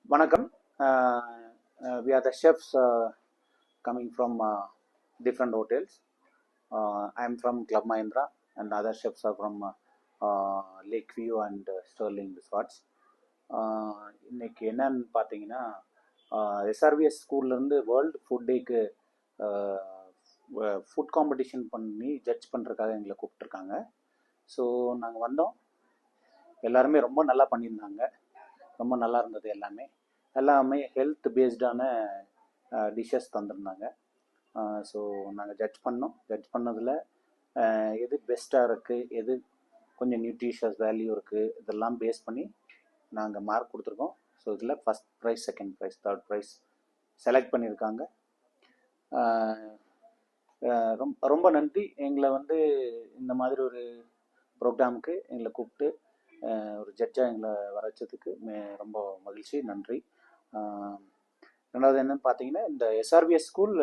Vanakkam. We are the chefs coming from different hotels. I am from Club Mahindra, and other chefs are from Lakeview and Sterling Resorts. இன்னைக்கு என்னன்னு பார்த்தீங்கன்னா, எஸ்ஆர்விஎஸ் ஸ்கூல்லேருந்து world food டேக்கு food competition பண்ணி judge பண்ணுறதுக்காக எங்களை கூப்பிட்ருக்காங்க. So நாங்கள் வந்தோம். எல்லாருமே ரொம்ப நல்லா பண்ணியிருந்தாங்க. ரொம்ப நல்லா இருந்தது. எல்லாமே ஹெல்த் பேஸ்டான டிஷ்ஷஸ் தந்திருந்தாங்க. ஸோ நாங்கள் ஜட்ஜ் பண்ணதில் எது பெஸ்ட்டாக இருக்குது, எது கொஞ்சம் நியூட்ரிஷியஸ் வேல்யூ இருக்குது, இதெல்லாம் பேஸ் பண்ணி நாங்கள் மார்க் கொடுத்துருக்கோம். ஸோ இதில் first prize, second prize, third prize select பண்ணியிருக்காங்க. ரொம்ப நன்றி. எங்களை இந்த மாதிரி ஒரு ப்ரோக்ராமுக்கு எங்களை கூப்பிட்டு ஒரு ஜட்ஜாக எங்களை வர வச்சதுக்கு ரொம்ப மகிழ்ச்சி, நன்றி. ரெண்டாவது என்னன்னு பார்த்தீங்கன்னா, இந்த எஸ்ஆர்விஎஸ் ஸ்கூல்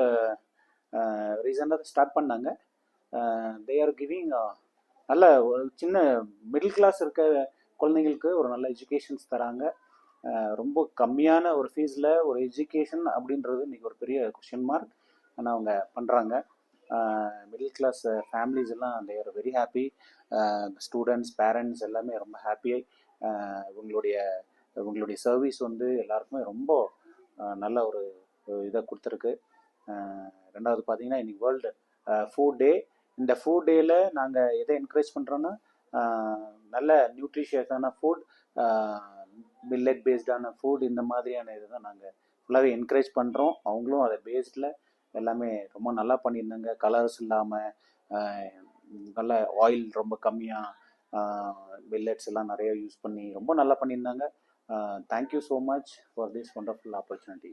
ரீசெண்டாக ஸ்டார்ட் பண்ணாங்க. தே ஆர் கிவிங் நல்ல ஒரு சின்ன மிடில் கிளாஸ் இருக்க குழந்தைங்களுக்கு ஒரு நல்ல எஜுகேஷன்ஸ் தராங்க. ரொம்ப கம்மியான ஒரு ஃபீஸில் ஒரு எஜுகேஷன் அப்படின்றது இன்றைக்கி ஒரு பெரிய கொஷின் மார்க். ஆனால் அவங்க பண்ணுறாங்க. மிடில் கிளாஸ் ஃபேமிலிஸ் எல்லாம் they are very happy. Students, parents எல்லாமே ரொம்ப ஹாப்பி. இவங்களுடைய சர்வீஸ் எல்லாருக்குமே ரொம்ப நல்ல ஒரு இதை கொடுத்துருக்கு. ரெண்டாவது பார்த்தீங்கன்னா, இன்னைக்கு வேர்ல்டு ஃபுட் டே. இந்த ஃபுட் டேயில் நாங்கள் எதை என்கரேஜ் பண்ணுறோன்னா, நல்ல நியூட்ரிஷியஸான ஃபுட், மில்லட் பேஸ்டான ஃபுட், இந்த மாதிரியான இதை தான் நாங்கள் ஃபுல்லாகவே என்கரேஜ் பண்ணுறோம். அவங்களும் அதை பேஸ்டில் எல்லாமே ரொம்ப நல்லா பண்ணியிருந்தாங்க. கலர்ஸ் இல்லாமல், நல்ல ஆயில் ரொம்ப கம்மியாக, மில்லட்ஸ் எல்லாம் நிறைய யூஸ் பண்ணி ரொம்ப நல்லா பண்ணியிருந்தாங்க. Thank you so much for this wonderful opportunity.